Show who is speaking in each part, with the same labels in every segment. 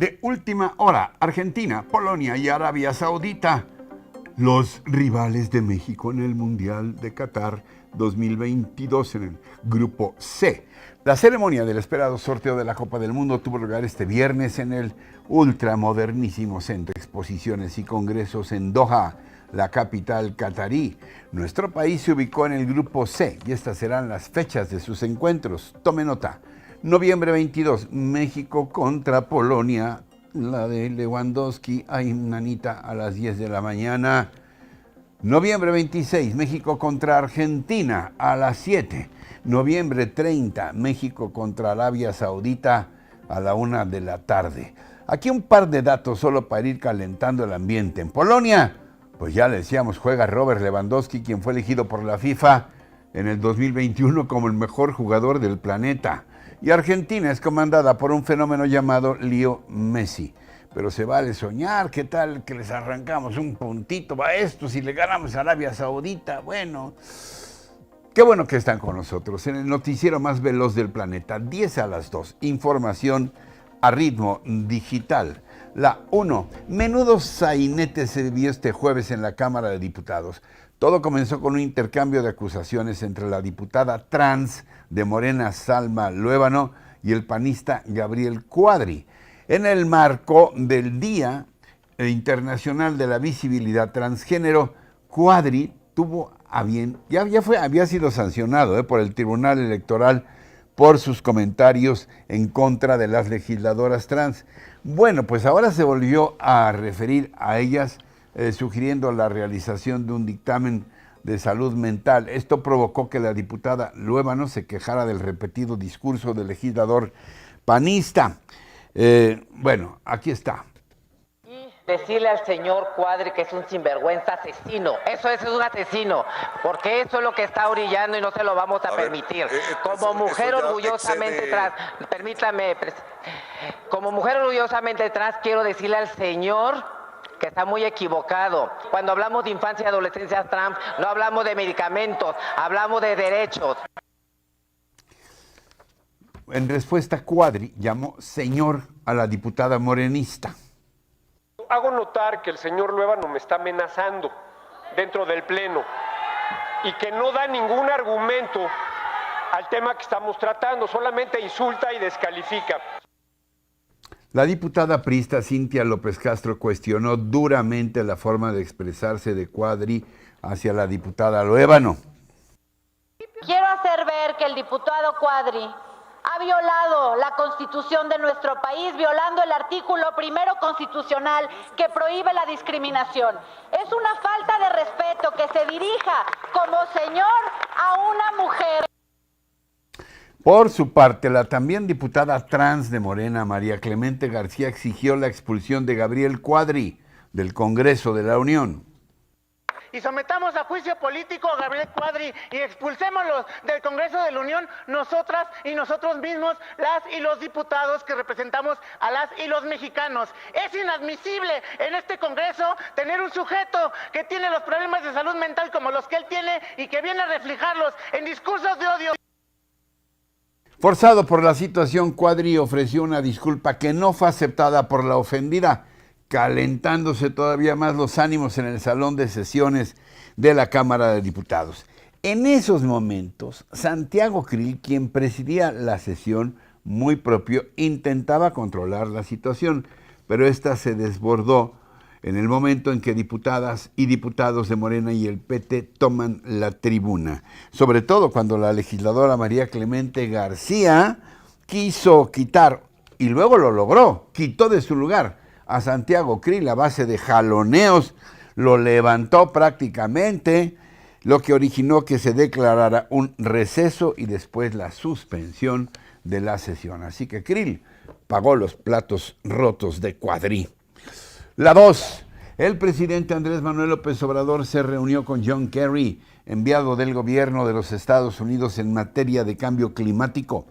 Speaker 1: de última hora, Argentina, Polonia y Arabia Saudita, los rivales de México en el Mundial de Qatar 2022 en el Grupo C. La ceremonia del esperado sorteo de la Copa del Mundo tuvo lugar este viernes en el ultramodernísimo Centro de Exposiciones y Congresos en Doha, la capital catarí. Nuestro país se ubicó en el Grupo C y estas serán las fechas de sus encuentros. Tome nota. Noviembre 22, México contra Polonia, la de Lewandowski, ay, nanita, a las 10 de la mañana. Noviembre 26, México contra Argentina, a las 7. Noviembre 30, México contra Arabia Saudita, a la 1 de la tarde. Aquí un par de datos solo para ir calentando el ambiente. En Polonia, pues ya le decíamos, juega Robert Lewandowski, quien fue elegido por la FIFA en el 2021 como el mejor jugador del planeta. Y Argentina es comandada por un fenómeno llamado Leo Messi. Pero se vale soñar, ¿qué tal que les arrancamos un puntito a esto si le ganamos a Arabia Saudita? Bueno, qué bueno que están con nosotros en el noticiero más veloz del planeta, 10 a las 2, información a ritmo digital. La 1, menudo sainete se vio este jueves en la Cámara de Diputados. Todo comenzó con un intercambio de acusaciones entre la diputada trans de Morena, Salma Luébano, y el panista Gabriel Cuadri. En el marco del Día Internacional de la Visibilidad Transgénero, Cuadri tuvo a bien, había sido sancionado por el Tribunal Electoral por sus comentarios en contra de las legisladoras trans. Bueno, pues ahora se volvió a referir a ellas, sugiriendo la realización de un dictamen de salud mental. Esto provocó que la diputada Luébano se quejara del repetido discurso del legislador panista. Bueno, aquí está.
Speaker 2: Decirle al señor Cuadri que es un sinvergüenza asesino. Eso es un asesino, porque eso es lo que está orillando y no se lo vamos a permitir. Como mujer orgullosamente trans, permítame, como mujer orgullosamente trans, quiero decirle al señor que está muy equivocado. Cuando hablamos de infancia y adolescencia trans, no hablamos de medicamentos, hablamos de derechos.
Speaker 1: En respuesta, Cuadri llamó señor a la diputada morenista.
Speaker 3: Hago notar que el señor Luébano me está amenazando dentro del Pleno y que no da ningún argumento al tema que estamos tratando, solamente insulta y descalifica.
Speaker 1: La diputada priista Cintia López Castro cuestionó duramente la forma de expresarse de Cuadri hacia la diputada Luébano.
Speaker 4: Quiero hacer ver que el diputado Cuadri ha violado la Constitución de nuestro país, violando el artículo 1 constitucional que prohíbe la discriminación. Es una falta de respeto que se dirija como señor a una mujer.
Speaker 1: Por su parte, la también diputada trans de Morena, María Clemente García, exigió la expulsión de Gabriel Cuadri del Congreso de la Unión.
Speaker 5: Y sometamos a juicio político a Gabriel Cuadri y expulsémoslo del Congreso de la Unión, nosotras y nosotros mismos, las y los diputados que representamos a las y los mexicanos. Es inadmisible en este Congreso tener un sujeto que tiene los problemas de salud mental como los que él tiene y que viene a reflejarlos en discursos de odio.
Speaker 1: Forzado por la situación, Cuadri ofreció una disculpa que no fue aceptada por la ofendida, calentándose todavía más los ánimos en el salón de sesiones de la Cámara de Diputados. En esos momentos, Santiago Krill, quien presidía la sesión, muy propio, intentaba controlar la situación, pero esta se desbordó en el momento en que diputadas y diputados de Morena y el PT toman la tribuna. Sobre todo cuando la legisladora María Clemente García quiso quitar, y luego lo logró, quitó de su lugar a Santiago Krill a base de jaloneos, lo levantó prácticamente, lo que originó que se declarara un receso y después la suspensión de la sesión. Así que Krill pagó los platos rotos de Cuadri. La 2. El presidente Andrés Manuel López Obrador se reunió con John Kerry, enviado del gobierno de los Estados Unidos en materia de cambio climático.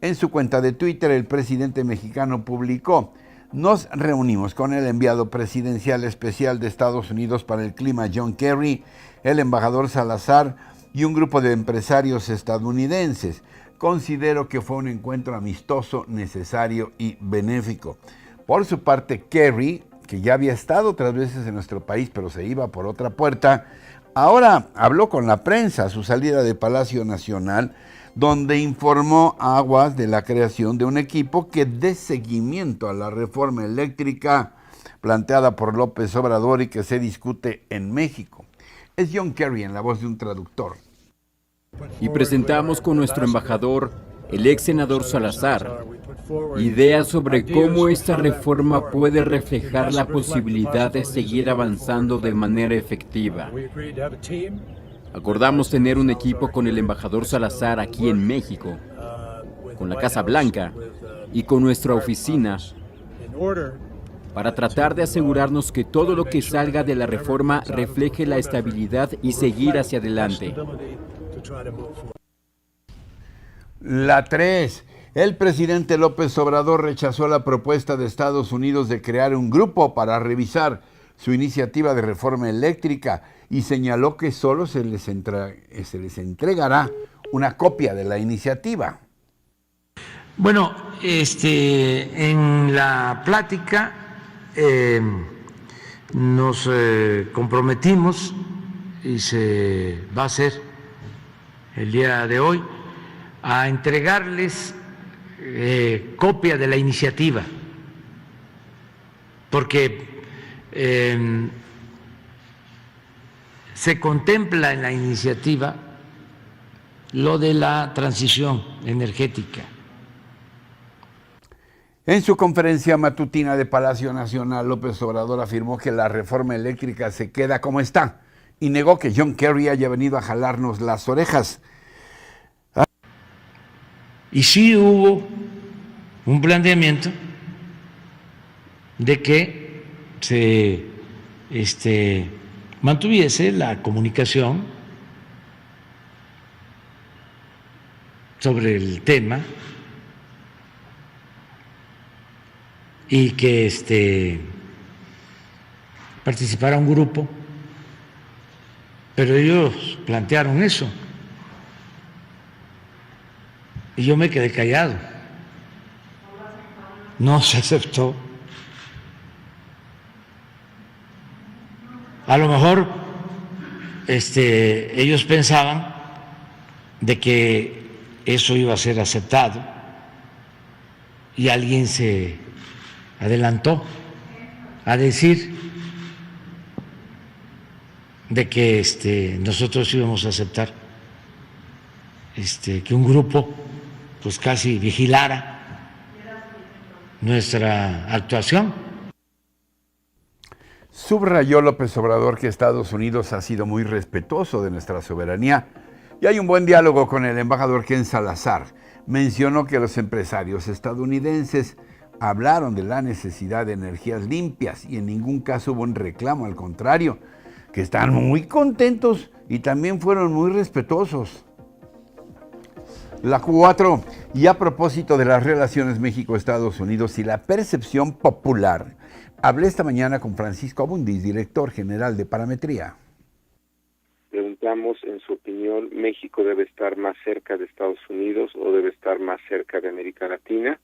Speaker 1: En su cuenta de Twitter, el presidente mexicano publicó: nos reunimos con el enviado presidencial especial de Estados Unidos para el clima, John Kerry, el embajador Salazar y un grupo de empresarios estadounidenses. Considero que fue un encuentro amistoso, necesario y benéfico. Por su parte, Kerry, que ya había estado otras veces en nuestro país, pero se iba por otra puerta, ahora habló con la prensa a su salida de Palacio Nacional, donde informó a Aguas de la creación de un equipo que dé seguimiento a la reforma eléctrica planteada por López Obrador y que se discute en México. Es John Kerry en la voz de un traductor.
Speaker 6: Y presentamos con nuestro embajador, el ex senador Salazar, ideas sobre cómo esta reforma puede reflejar la posibilidad de seguir avanzando de manera efectiva. Acordamos tener un equipo con el embajador Salazar aquí en México, con la Casa Blanca y con nuestra oficina, para tratar de asegurarnos que todo lo que salga de la reforma refleje la estabilidad y seguir hacia adelante.
Speaker 1: La 3. El presidente López Obrador rechazó la propuesta de Estados Unidos de crear un grupo para revisar su iniciativa de reforma eléctrica y señaló que solo se les entregará una copia de la iniciativa.
Speaker 7: Bueno, en la plática nos comprometimos y se va a hacer el día de hoy a entregarles copia de la iniciativa, porque se contempla en la iniciativa lo de la transición energética.
Speaker 1: En su conferencia matutina de Palacio Nacional, López Obrador afirmó que la reforma eléctrica se queda como está y negó que John Kerry haya venido a jalarnos las orejas.
Speaker 7: Y sí hubo un planteamiento de que se mantuviese la comunicación sobre el tema y que participara un grupo, pero ellos plantearon eso y yo me quedé callado, no se aceptó. A lo mejor ellos pensaban de que eso iba a ser aceptado y alguien se adelantó a decir de que nosotros íbamos a aceptar que un grupo pues casi vigilara nuestra actuación.
Speaker 1: Subrayó López Obrador que Estados Unidos ha sido muy respetuoso de nuestra soberanía y hay un buen diálogo con el embajador Ken Salazar. Mencionó que los empresarios estadounidenses hablaron de la necesidad de energías limpias y en ningún caso hubo un reclamo, al contrario, que están muy contentos y también fueron muy respetuosos. La 4, y a propósito de las relaciones México-Estados Unidos y la percepción popular, hablé esta mañana con Francisco Abundis, director general de Parametría.
Speaker 8: Preguntamos, en su opinión, ¿México debe estar más cerca de Estados Unidos o debe estar más cerca de América Latina?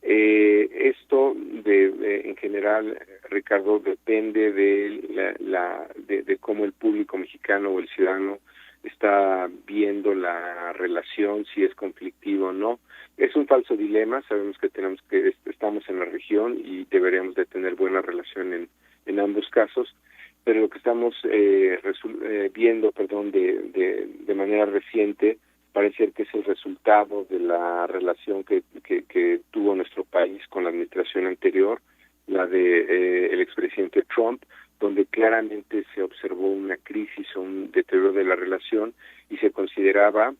Speaker 8: Esto, en general, Ricardo, depende de cómo el público mexicano o el ciudadano está viendo la relación, si es conflictivo o no. Es un falso dilema, sabemos que estamos en la región y deberíamos de tener buena relación en ambos casos, pero lo que estamos viendo, de manera reciente, parece que es el resultado de la relación que tuvo nuestro país con la administración anterior, la de el expresidente Trump, donde claramente se observó una crisis o un deterioro de la relación y se consideraba,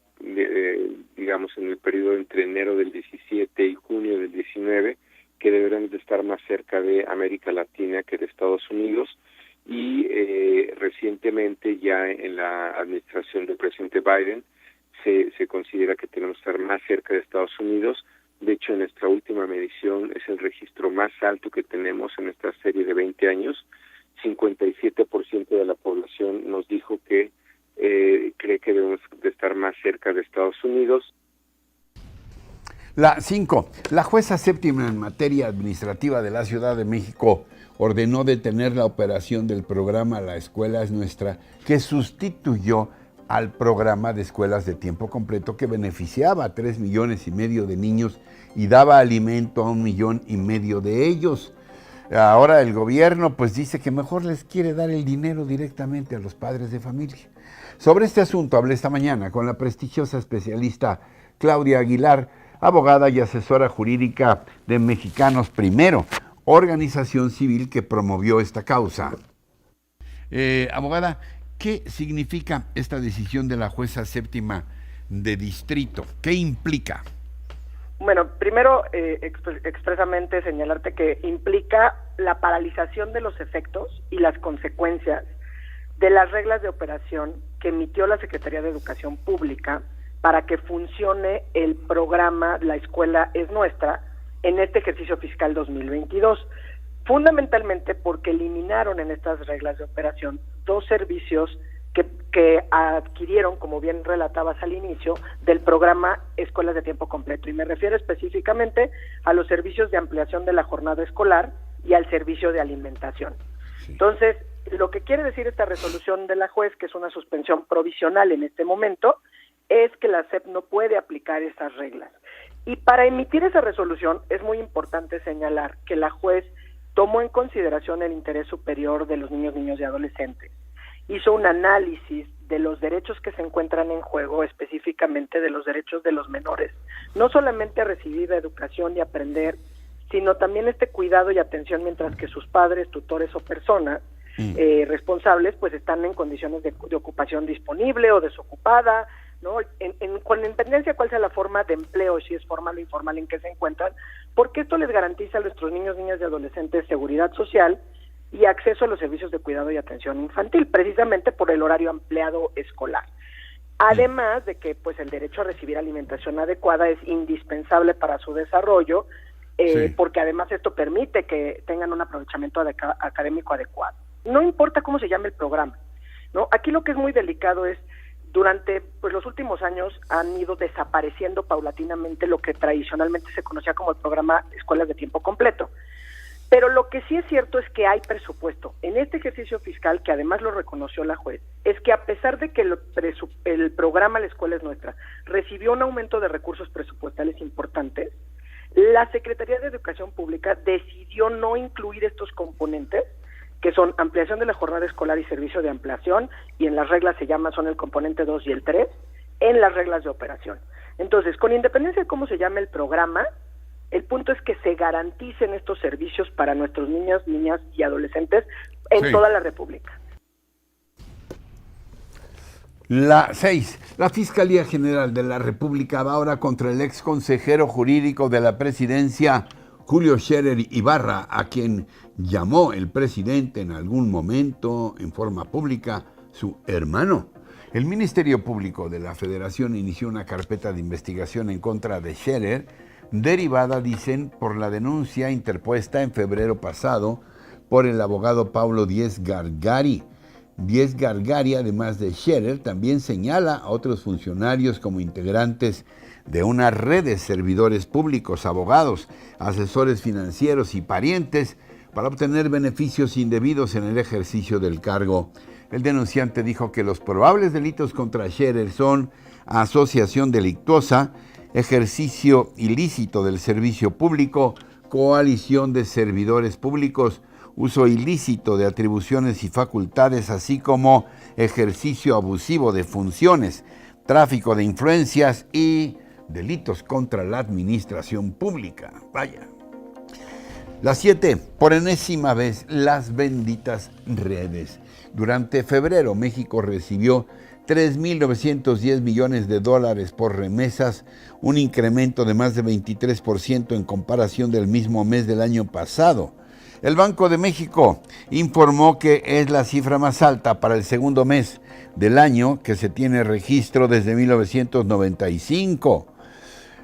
Speaker 8: digamos, en el periodo entre enero del 17 y junio del 19, que deberían de estar más cerca de América Latina que de Estados Unidos. Y recientemente, ya en la administración del presidente Biden, se considera que tenemos que estar más cerca de Estados Unidos. De hecho, en nuestra última medición es el registro más alto que tenemos en esta serie de 20 años. 57% de la población nos dijo que cree que debemos de estar más cerca de Estados Unidos.
Speaker 1: La 5. La jueza séptima en materia administrativa de la Ciudad de México ordenó detener la operación del programa La Escuela es Nuestra, que sustituyó al programa de escuelas de tiempo completo que beneficiaba a 3,5 millones de niños y daba alimento a 1,5 millones de ellos. Ahora el gobierno pues dice que mejor les quiere dar el dinero directamente a los padres de familia. Sobre este asunto hablé esta mañana con la prestigiosa especialista Claudia Aguilar, abogada y asesora jurídica de Mexicanos Primero, organización civil que promovió esta causa. Abogada, ¿qué significa esta decisión de la jueza séptima de distrito? ¿Qué implica?
Speaker 9: Bueno, primero expresamente señalarte que implica la paralización de los efectos y las consecuencias de las reglas de operación que emitió la Secretaría de Educación Pública para que funcione el programa La Escuela es Nuestra en este ejercicio fiscal 2022. Fundamentalmente porque eliminaron en estas reglas de operación 2 servicios que adquirieron, como bien relatabas al inicio, del programa Escuelas de Tiempo Completo. Y me refiero específicamente a los servicios de ampliación de la jornada escolar y al servicio de alimentación. Sí. Entonces, lo que quiere decir esta resolución de la juez, que es una suspensión provisional en este momento, es que la SEP no puede aplicar esas reglas. Y para emitir esa resolución es muy importante señalar que la juez tomó en consideración el interés superior de los niños y adolescentes. Hizo un análisis de los derechos que se encuentran en juego, específicamente de los derechos de los menores, no solamente a recibir educación y aprender, sino también este cuidado y atención mientras que sus padres, tutores o personas responsables pues están en condiciones de ocupación disponible o desocupada, ¿no? Con independencia cuál sea la forma de empleo, si es formal o informal en que se encuentran, porque esto les garantiza a nuestros niños, niñas y adolescentes seguridad social y acceso a los servicios de cuidado y atención infantil, precisamente por el horario ampliado escolar. Además de que pues el derecho a recibir alimentación adecuada es indispensable para su desarrollo, porque además esto permite que tengan un aprovechamiento académico adecuado. No importa cómo se llame el programa, ¿no? Aquí lo que es muy delicado es, durante pues los últimos años han ido desapareciendo paulatinamente lo que tradicionalmente se conocía como el programa Escuelas de Tiempo Completo. Pero lo que sí es cierto es que hay presupuesto. En este ejercicio fiscal, que además lo reconoció la juez, es que a pesar de que el programa La Escuela es Nuestra recibió un aumento de recursos presupuestales importantes, la Secretaría de Educación Pública decidió no incluir estos componentes, que son ampliación de la jornada escolar y servicio de ampliación, y en las reglas son el componente 2 y el 3, en las reglas de operación. Entonces, con independencia de cómo se llame el programa, el punto es que se garanticen estos servicios para nuestros niños, niñas y adolescentes en toda la República.
Speaker 1: La 6. La Fiscalía General de la República va ahora contra el ex consejero jurídico de la presidencia, Julio Scherer Ibarra, a quien llamó el presidente en algún momento en forma pública su hermano. El Ministerio Público de la Federación inició una carpeta de investigación en contra de Scherer, derivada, dicen, por la denuncia interpuesta en febrero pasado por el abogado Pablo Díez Gargari. Díez Gargari, además de Scherer, también señala a otros funcionarios como integrantes de una red de servidores públicos, abogados, asesores financieros y parientes para obtener beneficios indebidos en el ejercicio del cargo. El denunciante dijo que los probables delitos contra Scherer son asociación delictuosa, ejercicio ilícito del servicio público, coalición de servidores públicos, uso ilícito de atribuciones y facultades, así como ejercicio abusivo de funciones, tráfico de influencias y delitos contra la administración pública. Vaya. La 7, por enésima vez, las benditas redes. Durante febrero, México recibió 3.910 millones de dólares por remesas, un incremento de más de 23% en comparación del mismo mes del año pasado. El Banco de México informó que es la cifra más alta para el segundo mes del año que se tiene registro desde 1995.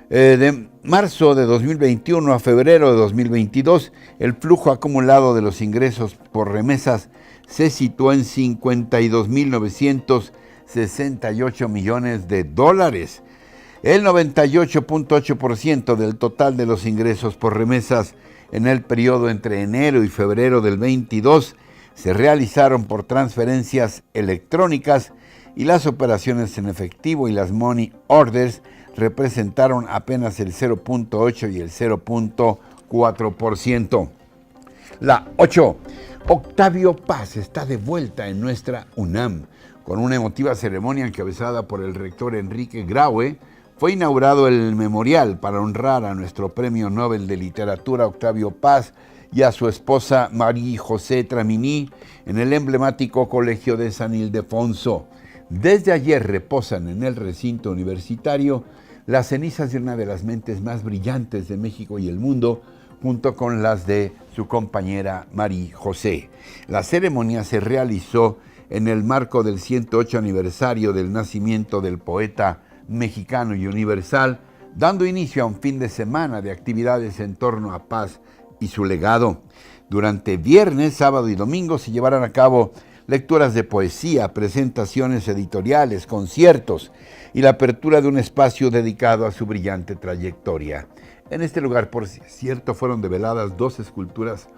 Speaker 1: De marzo de 2021 a febrero de 2022, el flujo acumulado de los ingresos por remesas se situó en 52.968 millones de dólares. El 98.8% del total de los ingresos por remesas en el periodo entre enero y febrero del 22 se realizaron por transferencias electrónicas y las operaciones en efectivo y las money orders representaron apenas el 0.8 y el 0.4%. La 8. Octavio Paz está de vuelta en nuestra UNAM. Con una emotiva ceremonia encabezada por el rector Enrique Graue, fue inaugurado el memorial para honrar a nuestro Premio Nobel de Literatura Octavio Paz y a su esposa María José Tramini en el emblemático Colegio de San Ildefonso. Desde ayer reposan en el recinto universitario las cenizas de una de las mentes más brillantes de México y el mundo, junto con las de su compañera María José. La ceremonia se realizó en el marco del 108 aniversario del nacimiento del poeta mexicano y universal, dando inicio a un fin de semana de actividades en torno a Paz y su legado. Durante viernes, sábado y domingo se llevarán a cabo lecturas de poesía, presentaciones editoriales, conciertos y la apertura de un espacio dedicado a su brillante trayectoria. En este lugar, por cierto, fueron develadas 2 esculturas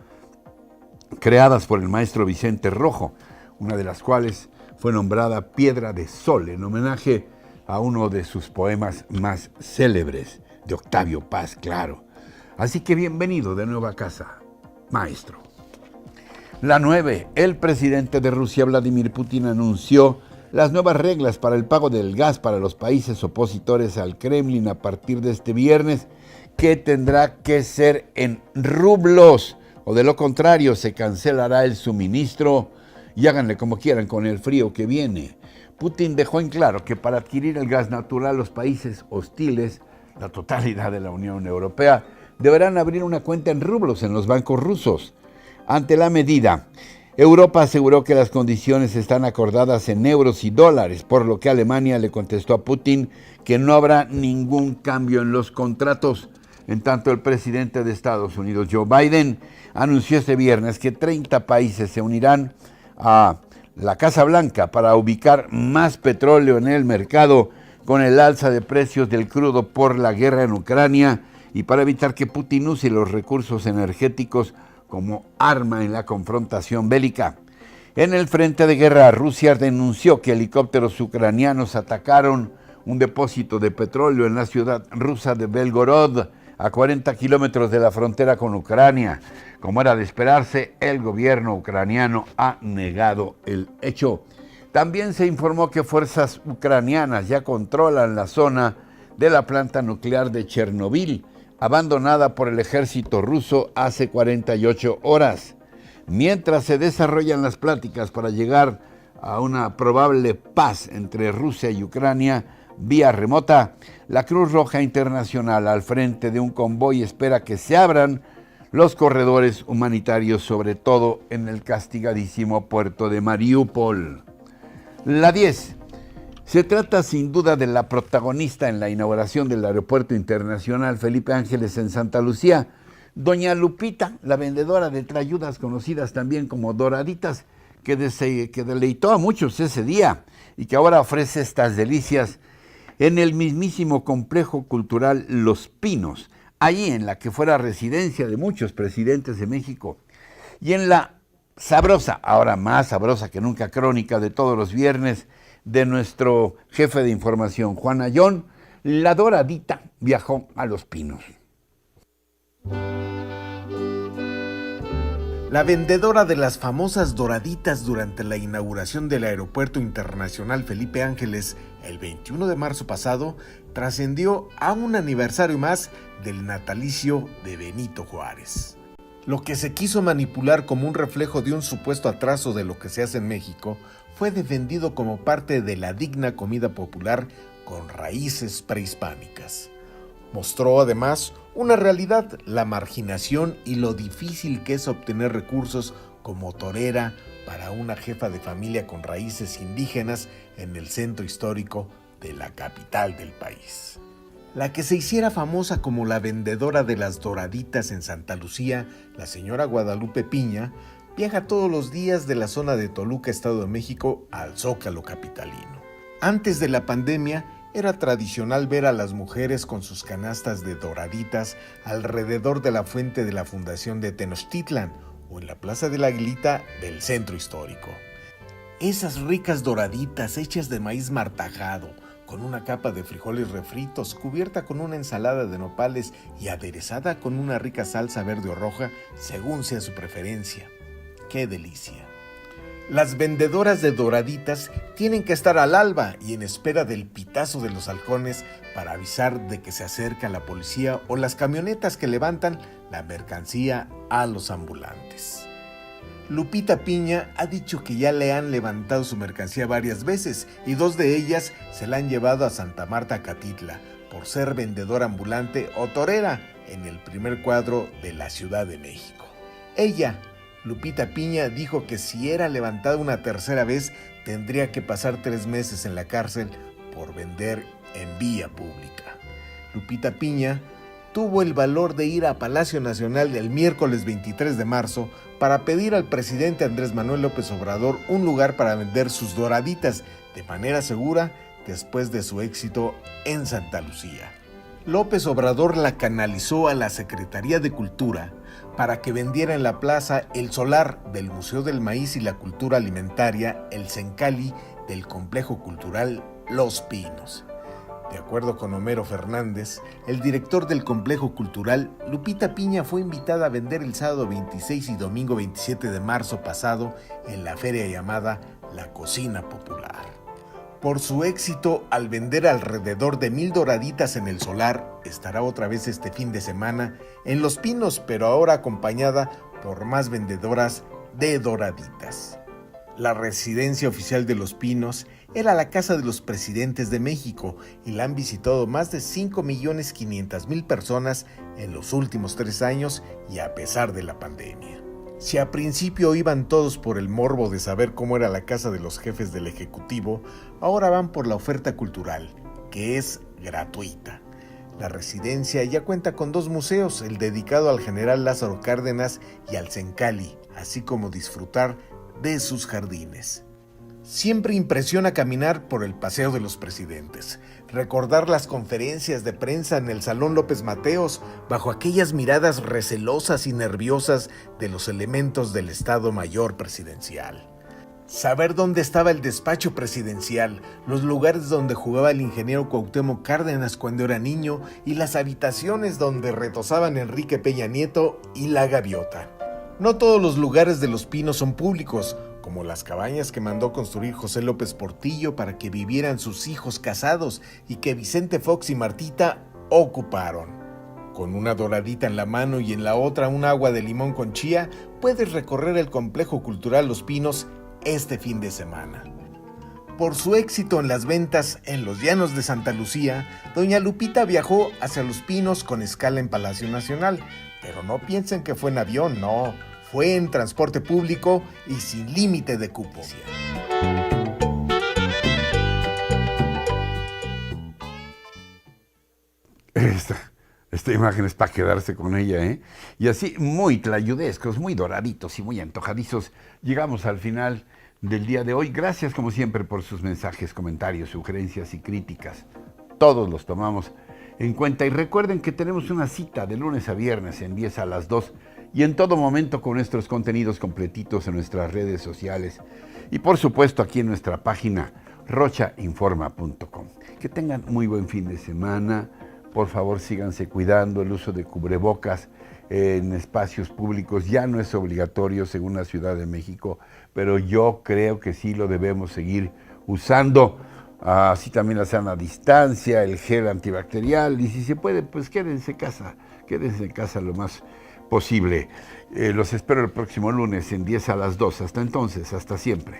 Speaker 1: creadas por el maestro Vicente Rojo, una de las cuales fue nombrada Piedra de Sol, en homenaje a uno de sus poemas más célebres, de Octavio Paz, claro. Así que bienvenido de nuevo a casa, maestro. La 9. El presidente de Rusia, Vladimir Putin, anunció las nuevas reglas para el pago del gas para los países opositores al Kremlin a partir de este viernes, que tendrá que ser en rublos, o de lo contrario se cancelará el suministro y háganle como quieran con el frío que viene. Putin dejó en claro que para adquirir el gas natural los países hostiles, la totalidad de la Unión Europea, deberán abrir una cuenta en rublos en los bancos rusos. Ante la medida, Europa aseguró que las condiciones están acordadas en euros y dólares, por lo que Alemania le contestó a Putin que no habrá ningún cambio en los contratos. En tanto, el presidente de Estados Unidos, Joe Biden, anunció este viernes que 30 países se unirán a la Casa Blanca para ubicar más petróleo en el mercado con el alza de precios del crudo por la guerra en Ucrania y para evitar que Putin use los recursos energéticos como arma en la confrontación bélica. En el frente de guerra, Rusia denunció que helicópteros ucranianos atacaron un depósito de petróleo en la ciudad rusa de Belgorod, a 40 kilómetros de la frontera con Ucrania. Como era de esperarse, el gobierno ucraniano ha negado el hecho. También se informó que fuerzas ucranianas ya controlan la zona de la planta nuclear de Chernobyl, abandonada por el ejército ruso hace 48 horas. Mientras se desarrollan las pláticas para llegar a una probable paz entre Rusia y Ucrania vía remota, la Cruz Roja Internacional, al frente de un convoy, espera que se abran los corredores humanitarios, sobre todo en el castigadísimo puerto de Mariupol. La 10. Se trata sin duda de la protagonista en la inauguración del Aeropuerto Internacional Felipe Ángeles en Santa Lucía, doña Lupita, la vendedora de trayudas conocidas también como doraditas, que deleitó a muchos ese día y que ahora ofrece estas delicias en el mismísimo complejo cultural Los Pinos, allí en la que fuera residencia de muchos presidentes de México, y en la sabrosa, ahora más sabrosa que nunca, crónica de todos los viernes de nuestro jefe de información, Juan Ayón, la doradita viajó a Los Pinos.
Speaker 10: La vendedora de las famosas doraditas durante la inauguración del Aeropuerto Internacional Felipe Ángeles el 21 de marzo pasado trascendió a un aniversario más del natalicio de Benito Juárez. Lo que se quiso manipular como un reflejo de un supuesto atraso de lo que se hace en México fue defendido como parte de la digna comida popular con raíces prehispánicas. Mostró además una realidad, la marginación y lo difícil que es obtener recursos como torera para una jefa de familia con raíces indígenas en el centro histórico de la capital del país. La que se hiciera famosa como la vendedora de las doraditas en Santa Lucía, la señora Guadalupe Piña, viaja todos los días de la zona de Toluca, Estado de México, al Zócalo capitalino. Antes de la pandemia, era tradicional ver a las mujeres con sus canastas de doraditas alrededor de la fuente de la fundación de Tenochtitlan o en la Plaza de la Aguilita del centro histórico. Esas ricas doraditas hechas de maíz martajado, con una capa de frijoles refritos, cubierta con una ensalada de nopales y aderezada con una rica salsa verde o roja, según sea su preferencia. ¡Qué delicia! Las vendedoras de doraditas tienen que estar al alba y en espera del pitazo de los halcones para avisar de que se acerca la policía o las camionetas que levantan la mercancía a los ambulantes. Lupita Piña ha dicho que ya le han levantado su mercancía varias veces y 2 de ellas se la han llevado a Santa Marta Catitla por ser vendedora ambulante o torera en el primer cuadro de la Ciudad de México. Ella, Lupita Piña, dijo que si era levantada una tercera vez tendría que pasar 3 meses en la cárcel por vender en vía pública. Lupita Piña tuvo el valor de ir a Palacio Nacional el miércoles 23 de marzo para pedir al presidente Andrés Manuel López Obrador un lugar para vender sus doraditas de manera segura después de su éxito en Santa Lucía. López Obrador la canalizó a la Secretaría de Cultura para que vendiera en la plaza el solar del Museo del Maíz y la Cultura Alimentaria, el Sencali del Complejo Cultural Los Pinos. De acuerdo con Homero Fernández, el director del Complejo Cultural, Lupita Piña fue invitada a vender el sábado 26 y domingo 27 de marzo pasado en la feria llamada La Cocina Popular. Por su éxito al vender alrededor de 1,000 doraditas en el solar, estará otra vez este fin de semana en Los Pinos, pero ahora acompañada por más vendedoras de doraditas. La residencia oficial de Los Pinos era la casa de los presidentes de México y la han visitado más de 5.500.000 personas en los últimos 3 años y a pesar de la pandemia. Si a principio iban todos por el morbo de saber cómo era la casa de los jefes del Ejecutivo, ahora van por la oferta cultural, que es gratuita. La residencia ya cuenta con 2 museos, el dedicado al general Lázaro Cárdenas y al Sencali, así como disfrutar de sus jardines. Siempre impresiona caminar por el Paseo de los Presidentes, recordar las conferencias de prensa en el Salón López Mateos bajo aquellas miradas recelosas y nerviosas de los elementos del Estado Mayor Presidencial. Saber dónde estaba el despacho presidencial, los lugares donde jugaba el ingeniero Cuauhtémoc Cárdenas cuando era niño y las habitaciones donde retozaban Enrique Peña Nieto y la Gaviota. No todos los lugares de Los Pinos son públicos, como las cabañas que mandó construir José López Portillo para que vivieran sus hijos casados y que Vicente Fox y Martita ocuparon. Con una doradita en la mano y en la otra un agua de limón con chía, puedes recorrer el Complejo Cultural Los Pinos este fin de semana. Por su éxito en las ventas en los llanos de Santa Lucía, doña Lupita viajó hacia Los Pinos con escala en Palacio Nacional, pero no piensen que fue en avión, no. Fue en transporte público y sin límite de cupo.
Speaker 1: Esta imagen es para quedarse con ella, ¿eh? Y así, muy tlayudescos, muy doraditos y muy antojadizos, llegamos al final del día de hoy. Gracias, como siempre, por sus mensajes, comentarios, sugerencias y críticas. Todos los tomamos en cuenta. Y recuerden que tenemos una cita de lunes a viernes en 10 a las 2 y en todo momento con nuestros contenidos completitos en nuestras redes sociales y por supuesto aquí en nuestra página rochainforma.com. Que tengan muy buen fin de semana. Por favor, síganse cuidando. El uso de cubrebocas en espacios públicos ya no es obligatorio según la Ciudad de México, pero yo creo que sí lo debemos seguir usando. Así también la sana distancia, el gel antibacterial y si se puede, pues quédense en casa lo más posible. Los espero el próximo lunes en 10 a las 2. Hasta entonces, hasta siempre.